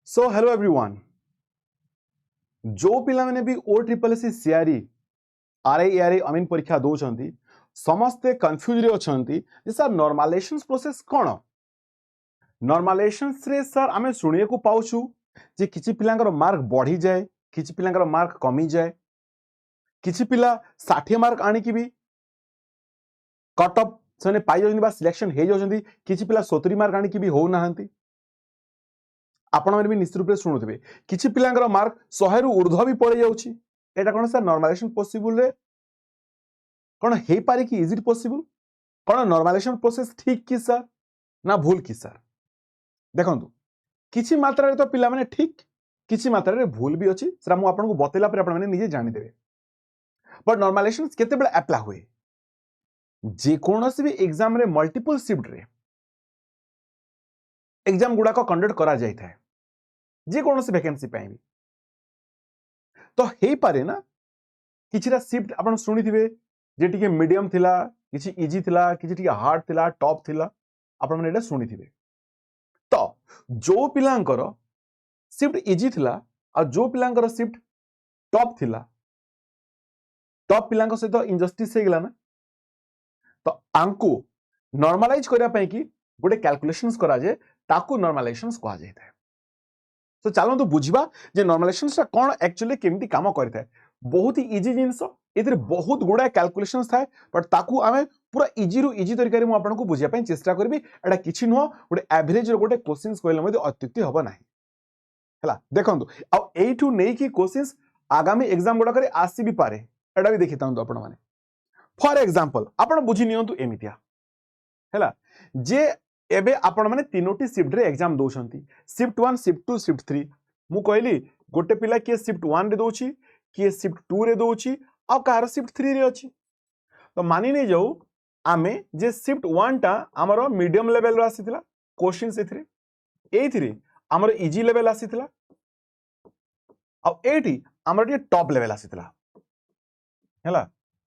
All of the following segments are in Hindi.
सो हेलो एवरीवन जो पिला माने भी O triple S CRE RI ARI Amin परीक्षा दौरान समस्ते कंफ्यूज रे अछंती जे सर नॉर्मलाइजेशन प्रोसेस कोन नॉर्मलाइजेशन रे सर आमे सुनिए को पाउछु जे किछि पिलांगर मार्क बढ़ी जाए किछि पिलांगर मार्क कमी जाए किछि पिला 60 मार्क आनी की भी कट ऑफ सने पाई जनी बा सिलेक्शन हे जंती किछि पिला 70 मार्क आनी की भी हो नाहंती आपण माने भी निश्चित रूप से शुणुथिबे किछि पिलांगर मार्क 100 रु ऊर्ध्व भी पड़े जाउछि एटा कोन सर नॉर्मलाइजेशन पॉसिबल रे कोन हे पारे कि इज इट पॉसिबल कोन नॉर्मलाइजेशन प्रोसेस ठीक कि सर ना भूल कि सर देखंतु किछि मात्रा रे तो पिला माने ठीक किछि मात्रा रे भूल भी अछि सर मु आपन को बतेला पर आपण माने निजे जानि देबे बट नॉर्मलाइजेशन केते बेले अप्लाई हुए जे कोनोसी भी एग्जाम रे मल्टीपल शिफ्ट रे एग्जाम गुडा को कंडक्ट करा जाय थाए जे कोनोसी वैकेंसी पाई भी तो हे पारे ना किछिरा शिफ्ट आपण सुनिथिबे जे टिके मीडियम थिला किछि इजी थिला किछि टिके हार्ड थिला टॉप थिला आपण माने एटा सुनिथिबे तो जो पिलांकर शिफ्ट इजी थिला आ जो पिलांकर शिफ्ट टॉप थिला टॉप पिलांक सहित इनजस्टिस हे गेला ना तो आंकु नॉर्मलाइज करिया पई कि गोटे कैलकुलेशंस करा जे ताकू नॉर्मलाइजेशंस कहा जाय थाए तो चलो तो बुझिबा जे नॉर्मलाइजेशंस कोन एक्चुअली केमती काम करथाय बहुत ही इजी जिंस एथरे बहुत गुडा कैलकुलेशंस थाए बट ताकू आमे पूरा इजी रु इजी तरीका रे मु आपन को बुझिया पई चेष्टा करबी एटा किछि नो गोटे एवरेज रो गोटे क्वेश्चंस कहले मध्ये अत्युक्ति होबो नाही हला देखंतु आ एठू नै कि क्वेश्चंस आगामी एग्जाम गुडा करे आसी भी पारे एटा भी देखितांतु आपण माने फॉर एग्जांपल आपण बुझी नियंतु एमितिया हला जे एबे आपण माने तीनोटी शिफ्ट रे एग्जाम दोछंती शिफ्ट 1 शिफ्ट 2 शिफ्ट 3 मु कहली गोटे पिला के शिफ्ट 1 रे दोछि के शिफ्ट 2 रे दोछि आ कार शिफ्ट 3 रे अछि तो मानि नै जाऊ आमे जे शिफ्ट 1 टा हमरो मीडियम लेवल रो आसीतिला क्वेश्चन एथिरे एथिरे हमरो इजी लेवल आसीतिला आ एठी हमरो टे टॉप लेवल आसीतिला हला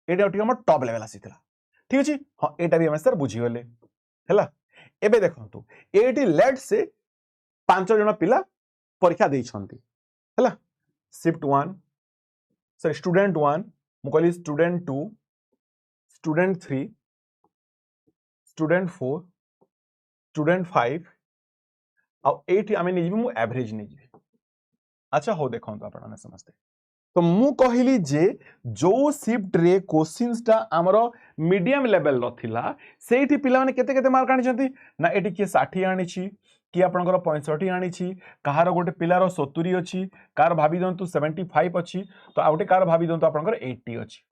एटा टे हमरो टॉप लेवल आसीतिला ठीक अछि हां एटा भी हम सर बुझी गले हला एबे देखंतु एटी लेट से 5 जण पिला परीक्षा देई छंती हला शिफ्ट 1 सर स्टूडेंट 1 मु कहली स्टूडेंट 2 स्टूडेंट 3 स्टूडेंट 4 स्टूडेंट 5 आ एटी आमे नै मु एवरेज नै अच्छा हो देखंतु आपण माने समझते तो मु कहली जे जो शिफ्ट रे क्वेश्चंस टा हमरो मीडियम लेवल रो थिला सेठी पिला माने केते केते मार्क आनी छंती ना एटी के 60 आनी छी कि आपनकर 65 आनी छी कहार गोटे पिलार 70 अछि कार भाबी दंतु 75 अछि तो आउटे कार भाबी दंतु आपनकर 80 अछि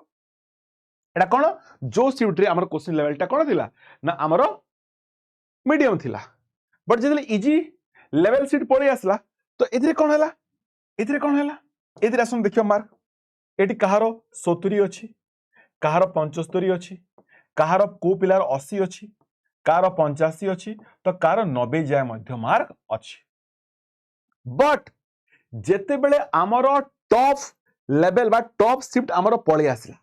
एटा कोन जो शिफ्ट रे हमर क्वेश्चन लेवल टा कोन थिला ना हमरो मीडियम थिला बट जेले इजी लेवल सीट पळे आसला तो एथिरे कोन हला एथिरे कोन हला एथिरे आसम देखियो मार्क एटी कहार 70 अछि कहार 75 अछि कहार को पिलार 80 अछि कार 85 अछि तो कार 90 जाय मध्य मार्क अछि बट जेते बेले हमरो टॉप लेवल बा टॉप शिफ्ट हमरो पळे आसला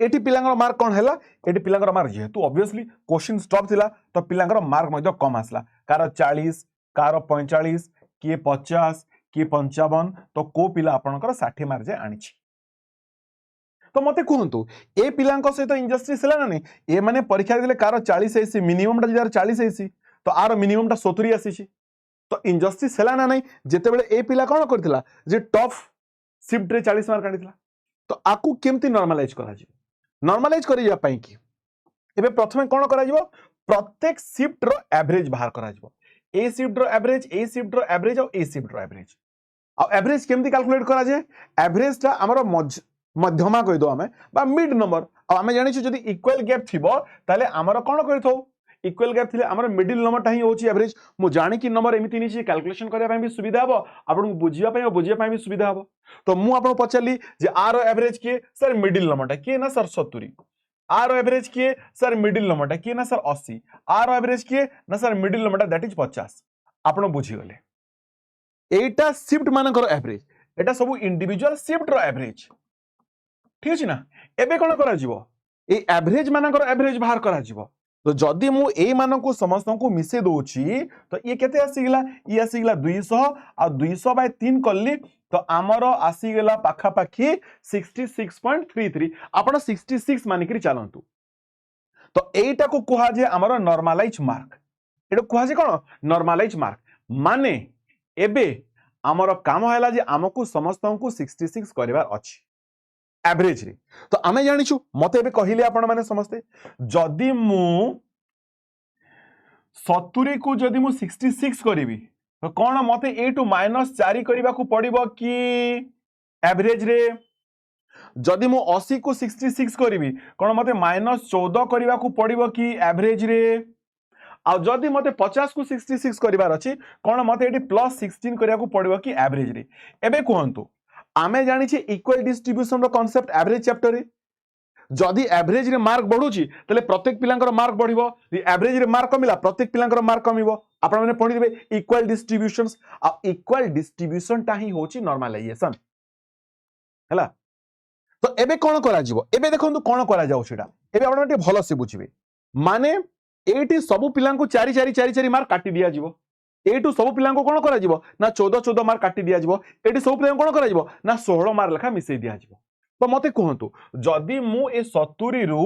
एटी पिलांगर मार्क कोन हला एटी पिलांगर मार्क जेतु ऑब्वियसली क्वेश्चन स्टॉप थिला तो पिलांगर मार्क मध्य कम आसला कार 40 कार 45 के 50 कि 55 तो को पिला आपनकर 60 मार्क जे आनी छी तो मते कहंतु ए पिलांको सहित इंजस्टिस हला ना नै ए माने परीक्षा देले कार 40 एसी मिनिमम टा जार 40 एसी तो आरो मिनिमम टा 70 आसी छी तो इंजस्टिस हला ना नै जेते बेले ए पिला कोन करथिला जे टॉप शिफ्ट रे 40 मार्क आनिथिला तो आकु केमती नॉर्मलाइज करा जी नॉर्मलाइज करि जा पई कि एबे प्रथमे कोन करा जीवो प्रत्येक शिफ्ट रो एवरेज बाहर करा जीवो ए शिफ्ट रो एवरेज ए शिफ्ट रो एवरेज और ए शिफ्ट रो एवरेज आ एवरेज केमती कैलकुलेट करा जाय एवरेज टा हमरो मध्यमा कहि दो हमें बा मिड नंबर आ हमें जानि छु जदी इक्वल गैप थिबो ताले हमरो कोन करथौ इक्वल गैप थिले हमरो मिडिल नंबर टा ही होची एवरेज मु जानि कि नंबर एमिति नीचे कैलकुलेशन करिया पई भी सुविधा हबो आपन बुझिया पई और बुझिया पई भी सुविधा हबो तो मु आपन पचली जे आर एवरेज के सर मिडिल नंबर टा के ना सर 70 आर एवरेज के सर मिडिल नंबर टा के ना सर 80 आर एवरेज के ना सर मिडिल नंबर टा दैट इज 50 आपन बुझी गले एटा शिफ्ट मानकर एवरेज एटा सब इंडिविजुअल शिफ्ट रो एवरेज ठीक अछि ना एबे कोन करा जीवो ए एवरेज मानकर एवरेज बाहर करा जीवो तो जदि मु ए मानकु समस्त को मिसे दोची तो ये केते आसीगला ये आसीगला 200 आ 200 बाय 3 कल्ली तो आमर आसीगला पाखा पाखी 66.33 आपण 66 मानिकरी चलंतु तो एटा को कुहा जे आमर नॉर्मलाइज मार्क एटा कुहा जे कोन नॉर्मलाइज मार्क माने एबे आमर काम हैला जे आमको समस्त को 66 करबार अछि एवरेज रे तो आमे जानिछु मते एबे कहिले आपण माने समस्ते जदि मु 70 को जदि मु 66 करिवि तो कोन मते एटू -4 करबा को पड़िबो कि एवरेज रे जदि मु 80 को 66 करिवि कोन मते -14 करबा को पड़िबो कि एवरेज रे आ जदि मते 50 को 66 करबार अछि कोन मते एटी +16 करबा को पड़िबो कि एवरेज रे एबे कोहंतु आमे जानि छे इक्वल डिस्ट्रीब्यूशन रो कांसेप्ट एवरेज चैप्टर रे जदि एवरेज रे मार्क बढ़ुची तले प्रत्येक पिलांकर मार्क बढ़िबो एवरेज रे मार्क कमिला प्रत्येक पिलांकर मार्क कमिबो आपण माने पढि देबे इक्वल डिस्ट्रीब्यूशंस आ इक्वल डिस्ट्रीब्यूशन ता ही होची नॉर्मलाइजेशन हला तो एबे कोन करा जिवो एबे देखंतु कोन करा जाउ सेटा एबे आपण माने भलो से बुझिबे माने एटी सब पिलांको 4 4 4 4 मार्क काटी दिया जिवो एटू सब पिलांको कोन करा जिवो ना 14 14 मार्क काटी दिया जिवो एटी सब पिलांको कोन करा जिवो ना 16 मार्क लेखा मिसै दिया जिवो तो मते कहंतु जदि मु ए 70 रु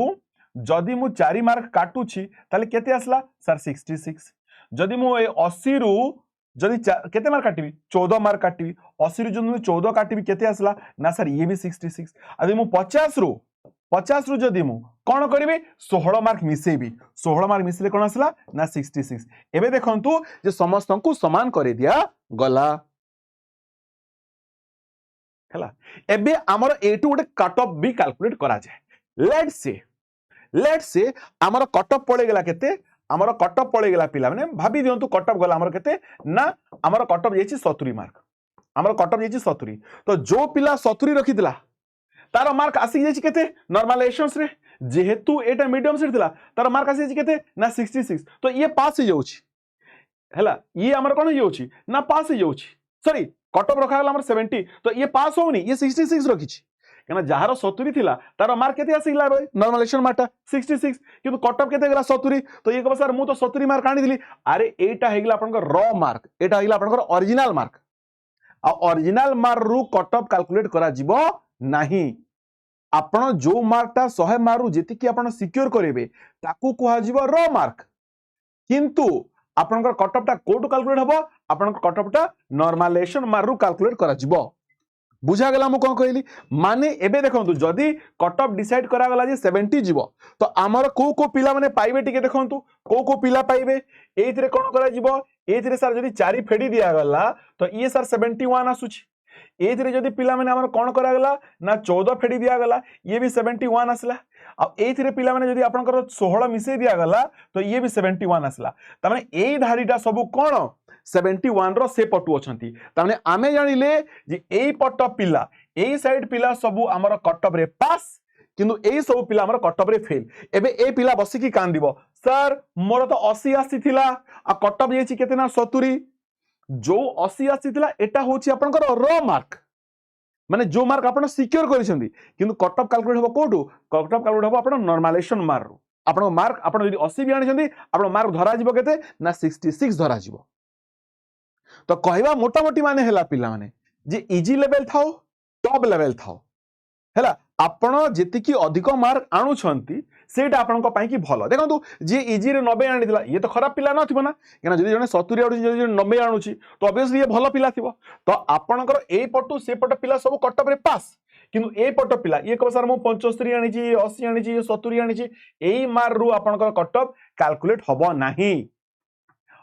जदि मु 4 मार्क काटुछि ताले केते आसला सर 66 जदि मु ए 80 रु जदि केते मार्क काटिबी 14 मार्क काटिबी 80 रु जदि मु 14 काटिबी केते आसला ना सर ये भी 66 अदि मु 50 रु जदि मु कोन करिबी 16 मार्क मिसेबी 16 मार्क मिसले कोन आसला ना 66 एबे देखंतु जे समस्त को समान करे दिया गला हला एबे हमर एटू गोटे कट ऑफ भी कैलकुलेट करा जाय लेट्स से हमर कट ऑफ पड़े गेला केते हमर कट ऑफ पड़े गेला पिला माने भाबी दियंतु कट ऑफ गला हमर केते ना हमर कट ऑफ जेछि 70 मार्क हमर कट ऑफ जेछि 70 तो जो पिला 70 रखितला तार मार्क आसी जेछि केते नॉर्मलाइजेशंस रे जेहेतु एटा मीडियम सेट थिला तार मार्क आसी जेछि केते ना 66 तो ये पास हो जाउछि हला ये हमर कोन हो जाउछि ना पास हो जाउछि सॉरी कट ऑफ रखा गला हमर 70 तो ये पास होउनी ये 66 रखिछि केना जहार 70 थिला तार मार्क केते आसीला रे नॉर्मलाइजेशन मार्क 66 किंतु कट ऑफ केते गेला 70 तो ये कहबो सर मु तो 70 मार्क आनी दिली अरे एटा हेगला आपनकर रॉ मार्क एटा हेगला आपनकर ओरिजिनल मार्क आ ओरिजिनल मार्क रु कट ऑफ कैलकुलेट करा जिवो नाही आपण जो मार्कटा 100 मार्क रु जेति कि आपण सिक्योर करेबे ताकू कुहा जिवो रॉ मार्क किंतु आपनकर कट ऑफ टा कोटू कैलकुलेट हबो आपनकर कट ऑफ टा नॉर्मलाइजेशन मार्क रु कैलकुलेट करा जिवो बुझा गला मु कोन कहली माने एबे देखंतु जदी कट ऑफ डिसाइड करा गला जे 70 जिवो तो हमर को पिला माने पाइबे टिके देखंतु को पिला पाइबे एथिरे कोन करा जिवो एथिरे सर जदी 4 फेडी दिया गला तो ये सर 71 आसुची एथिरे जदी पिला माने हमर कोन करा गला ना 14 फेडी दिया गला ये भी 71 आसला आ एथिरे पिला माने जदी आपनकर 16 मिसे दिया गला तो ये भी 71 आसला त माने एई धारीटा सब कोन 71 रो से पटु अछंती त माने आमे जानिले जे एई पट पिला एई साइड पिला सब हमर कटअप रे पास किंतु एई सब पिला हमर कटअप रे फेल एबे ए पिला बसी की कान दिबो सर मोर तो 80 आसी थिला आ कटअप जेछि केते ना 70 जो 80 आसी थिला एटा होछि आपनकर रॉ मार्क माने जो मार्क आपण सिक्योर करिसेंती किंतु कटअप कैलकुलेट हबो कोटू कटअप कैलकुलेट हबो आपण नॉर्मलाइजेशन मार्क रो आपण मार्क आपण जदी 80 भी आनिसेंती आपण मार्क धरा जिवो केते ना 66 धरा जिवो तो कहवा मोटा मोटी माने हैला पिला माने जे इजी लेवल थाओ टॉप लेवल थाओ हैला आपण जेति की अधिक मार्क आनु छंती सेटा आपण को पाई की भलो देखंतु जे इजी रे 90 आनी दिला ये तो खराब पिला न थिबो ना केना जदी जने 70 आडू जदी 90 आनुची तो ऑब्वियसली ये भलो पिला थिबो तो आपणकर ए पटु से पट पिला सब कटअप रे पास किंतु ए पट पिला ये को सर मु 75 आनी छी 80 आनी छी 70 आनी छी एई मार रु आपणकर कटअप कैलकुलेट हबो नाही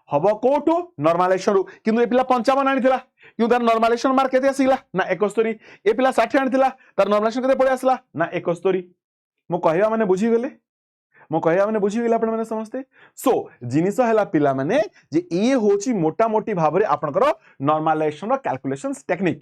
हबो कोटू नॉर्मलाइजेशन रु किंतु ए पिला 55 आनी थिला क्यों तार नॉर्मलाइजेशन मार्क केते आसीला ना 71 ए पिला 60 आनी थिला तार नॉर्मलाइजेशन केते पळे आसला ना 71 मो कहवा माने बुझी गेले मो कहवा माने बुझी गेले आपण माने समझते सो जिनिस हैला पिला माने जे ई होची मोटा मोटी भाबरे आपनकर नॉर्मलाइजेशन रो कैलकुलेशंस टेक्निक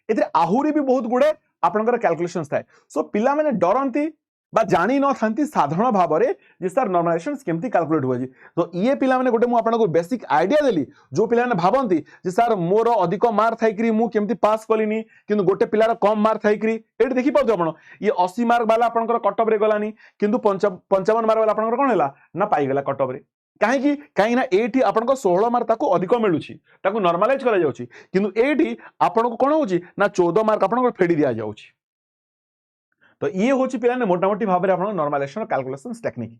एते आहुरी भी बहुत गुडे आपनकर कैलकुलेशंस थाए सो पिला माने डरंती बा जानी न थांती साधारण भाव में जे सर नॉर्मलाइजेशन केमती कैलकुलेट हुए जी। तो ये पिला माने गोटे मु आपनको बेसिक आइडिया देली जो पिला माने भाबंती जे सर मोर अधिक मार्क थाइकरी मु केमती पास कलिनी किंतु गोटे पिलार कम मार्क थाइकरी एठी देखि पाउ आपण ये 80 मार्क वाला आपनकर कटअप रे गलानी किंतु 55 मार्क वाला आपनकर कोन हैला ना पाई गेला कटअप रे कहीं ना एटी आपन 16 मार्क ताको अधिक मिलूची ताको नॉर्मलाइज करा जाउची किंतु एटी आपन को कोन होची ना 14 मार्क आपन को फेडी दिया जाउची। तो ये होची पिलाने मोटामोटी भाव में आपन नॉर्मलाइजेशन कैलकुलेशंस टेक्निक।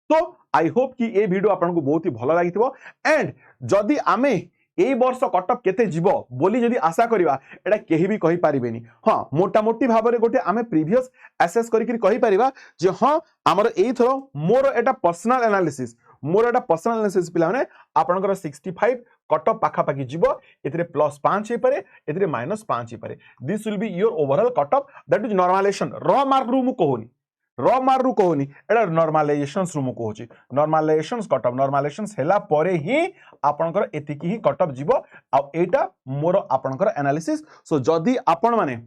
तो आई होप कि ए वीडियो आपन को बहुत ही भलो लागिथिबो एंड जदी आमे एई वर्ष कटअप केते जीवो बोली जदी आशा करिवा एटा केही भी कहि पारिबेनी। हां मोटामोटी भाव में गोटे आमे प्रीवियस एसेस करिकरी कहि पारिबा जे हां हमर एई थरो मोर एटा पर्सनल एनालिसिस मोर एटा पर्सनल एनालिसिस पिला माने आपनकर 65 कटअप पाखा पाखी जीवो एथिरे +5 हे पारे एथिरे -5 हे पारे। This will be your overall cutoff that is normalisation raw mark रू मु कहूनी रॉ मार्क रू कहूनी एटा नॉर्मलाइजेशन रू मु कहूची नॉर्मलाइजेशन कटअप नॉर्मलाइजेशन हेला परे ही आपनकर एतिकी ही कटअप जीवो आ एटा मोर आपनकर एनालिसिस। सो जदी आपन माने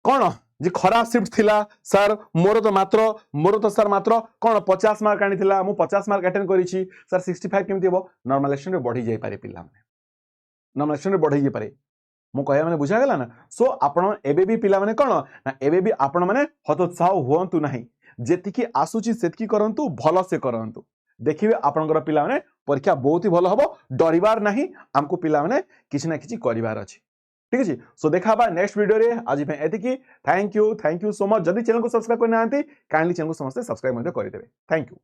कोन जे खराब शिफ्ट थिला सर मोर तो सर मात्र कोन 50 मार्क आनी थिला मु 50 मार्क अटेंड करिछि सर 65 केमति हो नॉर्मलाइजेशन रे बढ़ी जाई पारे पिला माने नॉर्मलाइजेशन रे बढ़ी जाई पारे मु कहया माने बुझा गेला ना। सो आपण एबे भी पिला माने कोन ना एबे भी आपण माने हतोत्साह होंतु नाही जेतिकी आसुची सेतकी करंतु भलो से करंतु देखिबे आपनकर पिला माने परीक्षा बहुत ही भलो हबो डरिबार नाही हमको पिला माने किछि ना किछि करिवार अछि। ठीक है सो देखा नेक्स्ट वीडियो रे आज एतिकी थैंक यू सो मच। जदि चैनल को सब्सक्राइब करना काइंडली चैनल को समस्त सब्सक्राइब कर देबे। Thank you.